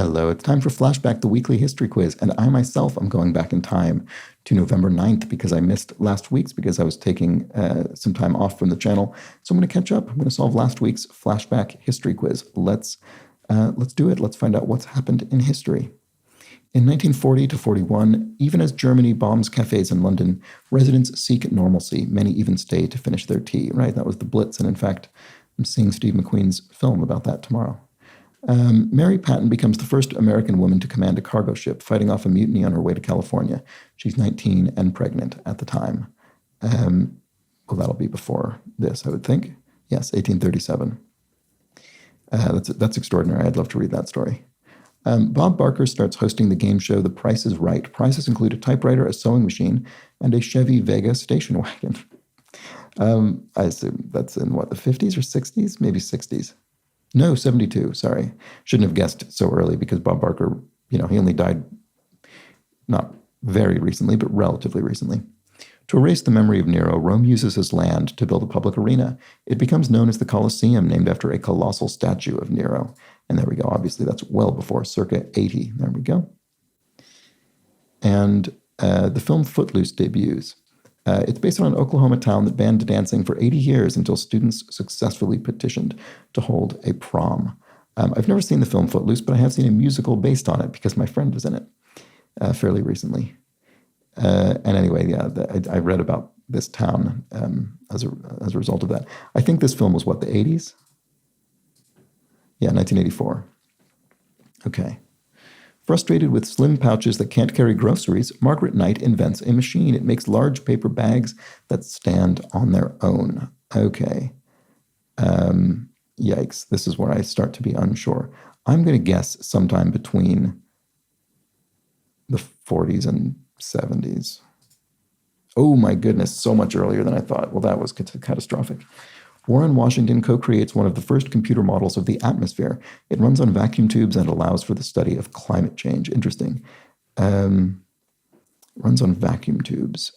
Hello, it's time for Flashback, the weekly history quiz, and I myself am going back in time to November 9th because I missed last week's because I was taking some time off from the channel. So I'm going to catch up. I'm going to solve last week's Flashback history quiz. Let's do it. Let's find out what's happened in history. In 1940 to 41, even as Germany bombs cafes in London, residents seek normalcy. Many even stay to finish their tea, right? That was the Blitz, and in fact, I'm seeing Steve McQueen's film about that tomorrow. Mary Patton becomes the first American woman to command a cargo ship, fighting off a mutiny on her way to California. She's 19 and pregnant at the time. Well, that'll be before this, I would think. Yes, 1837. That's extraordinary. I'd love to read that story. Bob Barker starts hosting the game show The Price is Right. Prizes include a typewriter, a sewing machine, and a Chevy Vega station wagon. I assume that's in, what, the 50s or 60s? Maybe 60s. No, 72, sorry. Shouldn't have guessed so early because Bob Barker, he only died not very recently, but relatively recently. To erase the memory of Nero, Rome uses his land to build a public arena. It becomes known as the Colosseum, named after a colossal statue of Nero. And there we go. Obviously, that's well before circa 80. There we go. And the film Footloose debuts. It's based on an Oklahoma town that banned dancing for 80 years until students successfully petitioned to hold a prom. I've never seen the film Footloose, but I have seen a musical based on it because my friend was in it fairly recently. And anyway, yeah, I read about this town as a result of that. I think this film was, what, the 80s? Yeah, 1984. Okay. Frustrated with slim pouches that can't carry groceries, Margaret Knight invents a machine. It makes large paper bags that stand on their own. Okay. Yikes. This is where I start to be unsure. I'm going to guess sometime between the 40s and 70s. Oh my goodness, so much earlier than I thought. Well, that was catastrophic. Warren Washington co-creates one of the first computer models of the atmosphere. It runs on vacuum tubes and allows for the study of climate change. Interesting. Runs on vacuum tubes.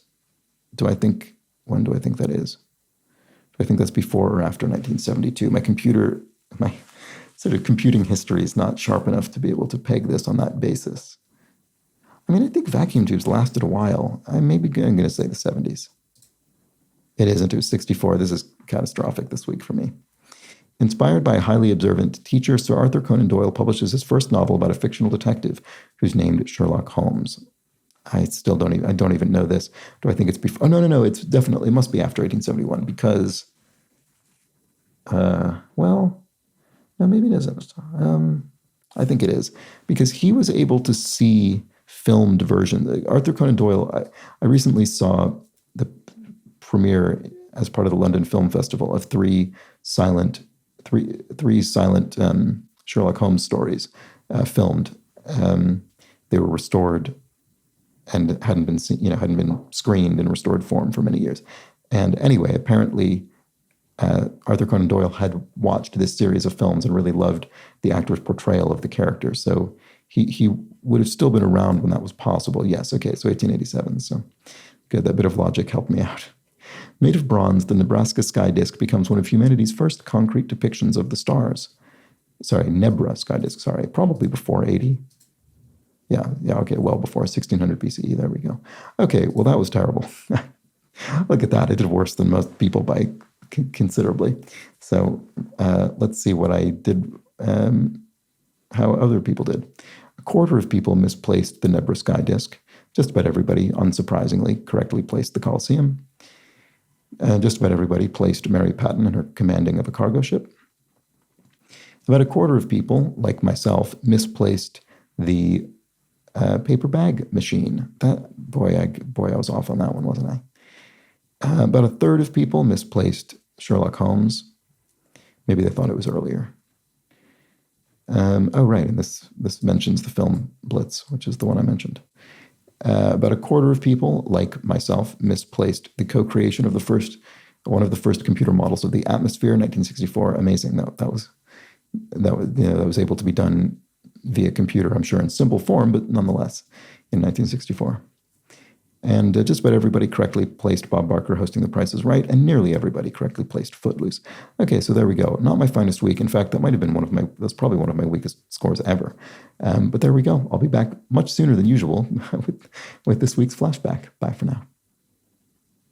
When do I think that is? Do I think that's before or after 1972? My sort of computing history is not sharp enough to be able to peg this on that basis. I mean, I think vacuum tubes lasted a while. I'm going to say the 70s. It isn't. It was 64. This is catastrophic this week for me. Inspired by a highly observant teacher, Sir Arthur Conan Doyle publishes his first novel about a fictional detective who's named Sherlock Holmes. I don't even know this. Do I think it's before? Oh, no. It must be after 1871 because, no, maybe it isn't. I think it is because he was able to see filmed version. Arthur Conan Doyle, I recently saw the premiere as part of the London Film Festival of three silent Sherlock Holmes stories filmed. They were restored and hadn't been screened in restored form for many years. And anyway, apparently Arthur Conan Doyle had watched this series of films and really loved the actor's portrayal of the character. So he would have still been around when that was possible. Yes, okay, so 1887. So good, that bit of logic helped me out. Made of bronze, the Nebraska sky disk becomes one of humanity's first concrete depictions of the stars. Nebra sky disk, probably before 80. Yeah, okay, well before 1600 BCE, there we go. Okay, well that was terrible. Look at that, I did worse than most people by considerably. So let's see what I did, how other people did. A quarter of people misplaced the Nebra sky disk. Just about everybody, unsurprisingly, correctly placed the Colosseum. Just about everybody placed Mary Patton in her commanding of a cargo ship. About a quarter of people, like myself, misplaced the paper bag machine. Boy, I was off on that one, wasn't I? About a third of people misplaced Sherlock Holmes. Maybe they thought it was earlier. Right, and this mentions the film Blitz, which is the one I mentioned. About a quarter of people, like myself, misplaced the co-creation of one of the first computer models of the atmosphere in 1964. Amazing. That was able to be done via computer, I'm sure in simple form, but nonetheless, in 1964. And just about everybody correctly placed Bob Barker hosting The Price is Right, and nearly everybody correctly placed Footloose. Okay, so there we go. Not my finest week. In fact, that might have been that's probably one of my weakest scores ever. But there we go. I'll be back much sooner than usual with this week's Flashback. Bye for now.